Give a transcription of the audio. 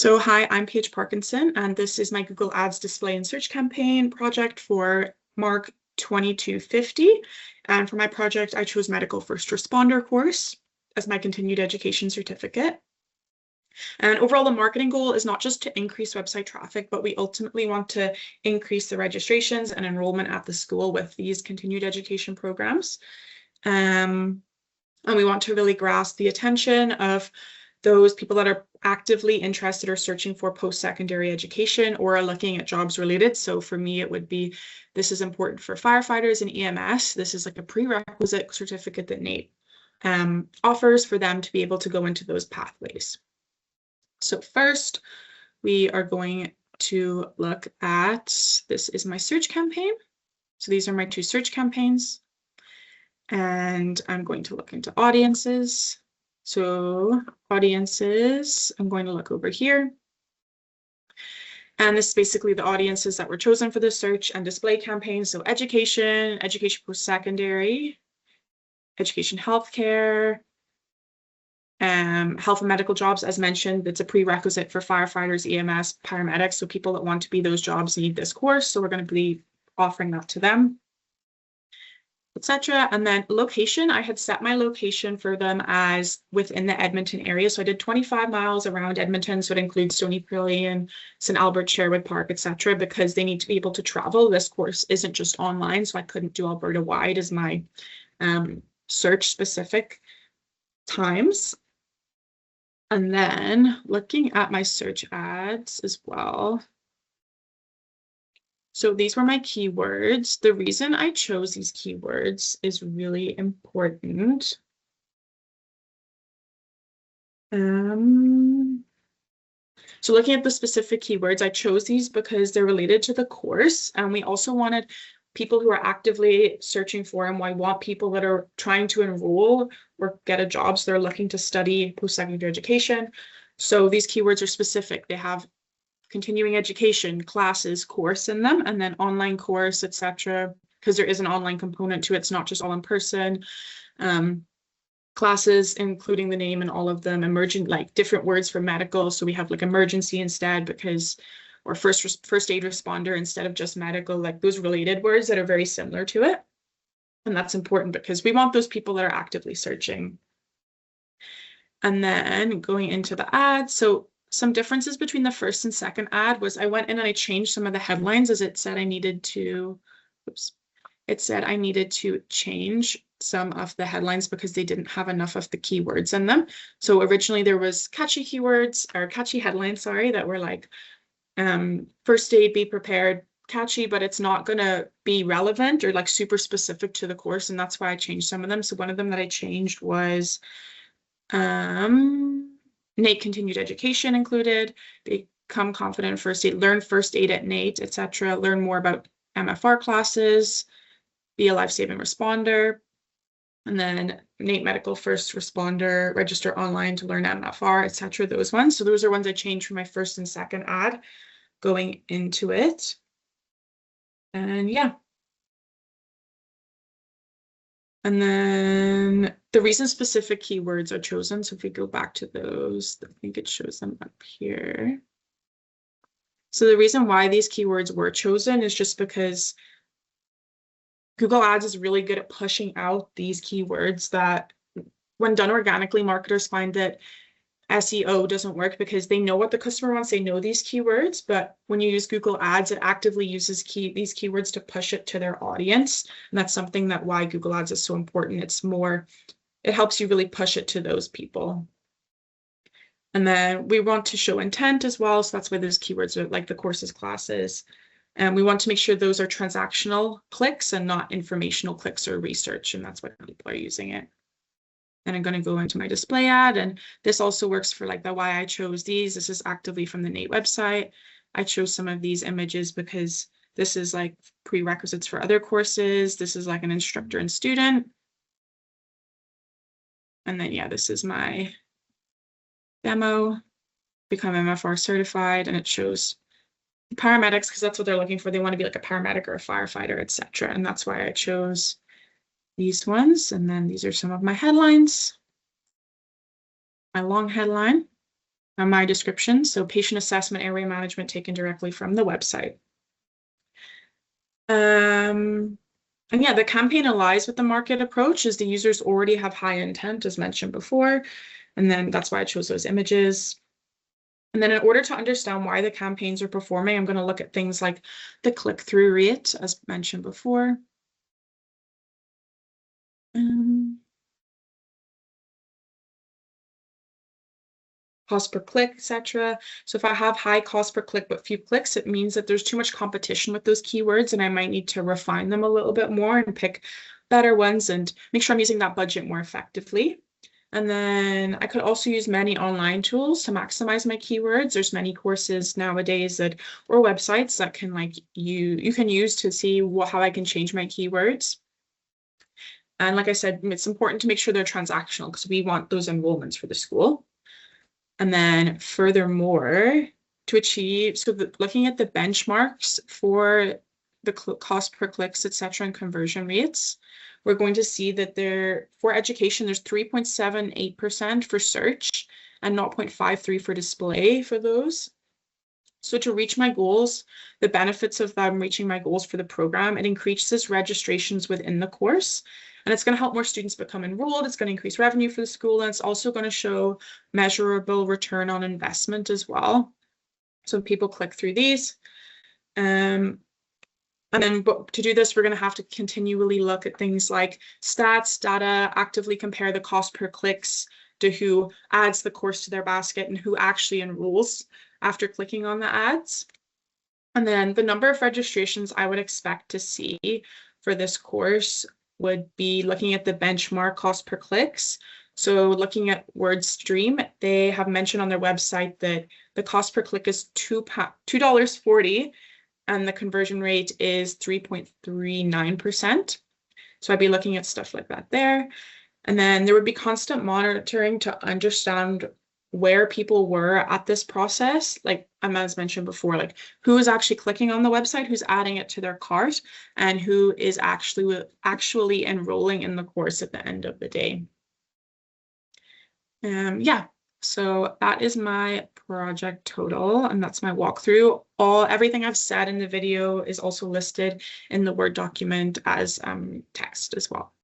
So hi, I'm Paige Parkinson, and this is my Google Ads display and search campaign project for MARK2250. And for my project, I chose Medical First Responder course as my continued education certificate. And overall, the marketing goal is not just to increase website traffic, but we ultimately want to increase the registrations and enrollment at the school with these continued education programs. And we want to really grasp the attention of those people that are actively interested or searching for post-secondary education or are looking at jobs related. So for me, it would be, this is important for firefighters and EMS. This is like a prerequisite certificate that NATE offers for them to be able to go into those pathways. So first, we are going to look at, this is my search campaign. So these are my two search campaigns. And I'm going to look into audiences. So audiences, I'm going to look over here. And this is basically the audiences that were chosen for the search and display campaign. So education, education post-secondary, education healthcare, health and medical jobs, as mentioned. It's a prerequisite for firefighters, EMS, paramedics. So people that want to be those jobs need this course. So we're going to be offering that to them, etc. And then location, I had set my location for them as within the Edmonton area. So I did 25 miles around Edmonton. So it includes Stony Prairie, St. Albert, Sherwood Park, etc. because they need to be able to travel. This course isn't just online, so I couldn't do Alberta wide as my search specific times. And then looking at my search ads as well. So these were my keywords. The reason I chose these keywords is really important. So looking at the specific keywords, I chose these because they're related to the course. And we also wanted people who are actively searching for them. I want people that are trying to enroll or get a job. So they're looking to study post-secondary education. So these keywords are specific. They have continuing education, classes, course in them, and then online course, etc. Because there is an online component to it. It's not just all in person. Classes, including the name and all of them, emergent, like different words for medical. So we have like emergency instead because, or first aid responder instead of just medical, like those related words that are very similar to it. And that's important because we want those people that are actively searching. And then going into the ad. So some differences between the first and second ad was I went in and I changed some of the headlines as it said I needed to, it said I needed to change some of the headlines because they didn't have enough of the keywords in them. So originally there was catchy keywords or catchy headlines, sorry, that were like first aid, be prepared, catchy, but it's not going to be relevant or like super specific to the course. And that's why I changed some of them. So one of them that I changed was NATE continued education included, become confident in first aid, learn first aid at NATE, etc. Learn more about MFR classes, be a life-saving responder, and then NATE medical first responder, register online to learn MFR, etc. Those ones. So those are ones I changed from my first and second ad going into it. And yeah. And then the reason specific keywords are chosen. So if we go back to those, I think it shows them up here. So the reason why these keywords were chosen is just because Google Ads is really good at pushing out these keywords that when done organically, marketers find that SEO doesn't work because they know what the customer wants. They know these keywords, but when you use Google Ads, it actively uses these keywords to push it to their audience. And that's something that why Google Ads is so important. It helps you really push it to those people. And then we want to show intent as well. So that's why those keywords are like the courses, classes. And we want to make sure those are transactional clicks and not informational clicks or research. And that's why people are using it. And I'm going to go into my display ad. And this also works for like the why I chose these. This is actively from the NATE website. I chose some of these images because this is like prerequisites for other courses. This is like an instructor and student. And then, yeah, this is my demo, become MFR certified, and it shows paramedics because that's what they're looking for. They want to be like a paramedic or a firefighter, etc. And that's why I chose these ones. And then these are some of my headlines. My long headline. my description. So patient assessment, airway management taken directly from the website. And yeah, the campaign aligns with the market approach as the users already have high intent, as mentioned before. And then that's why I chose those images. And then in order to understand why the campaigns are performing, I'm going to look at things like the click-through rate, as mentioned before. Cost per click, etc. So if I have high cost per click but few clicks, it means that there's too much competition with those keywords and I might need to refine them a little bit more and pick better ones and make sure I'm using that budget more effectively. And then I could also use many online tools to maximize my keywords. There's many courses nowadays that or websites that can like you can use to see how I can change my keywords. And like I said, it's important to make sure they're transactional because we want those enrollments for the school. And then furthermore, to achieve, so looking at the benchmarks for the cost per clicks, etc., and conversion rates, we're going to see that for education, there's 3.78% for search and 0.53 for display for those. So to reach my goals, the benefits of them reaching my goals for the program, it increases registrations within the course. And it's going to help more students become enrolled. It's going to increase revenue for the school. And it's also going to show measurable return on investment as well. So people click through these. And then to do this, we're going to have to continually look at things like stats, data, actively compare the cost per clicks to who adds the course to their basket and who actually enrolls after clicking on the ads. And then the number of registrations I would expect to see for this course would be looking at the benchmark cost per clicks. So looking at WordStream, they have mentioned on their website that the cost per click is $2.40 and the conversion rate is 3.39%. So I'd be looking at stuff like that there. And then there would be constant monitoring to understand where people were at this process, like as mentioned before, like who is actually clicking on the website, who's adding it to their cart, and who is actually enrolling in the course at the end of the day. Yeah, so that is my project total, and that's my walkthrough. Everything I've said in the video is also listed in the Word document as text as well.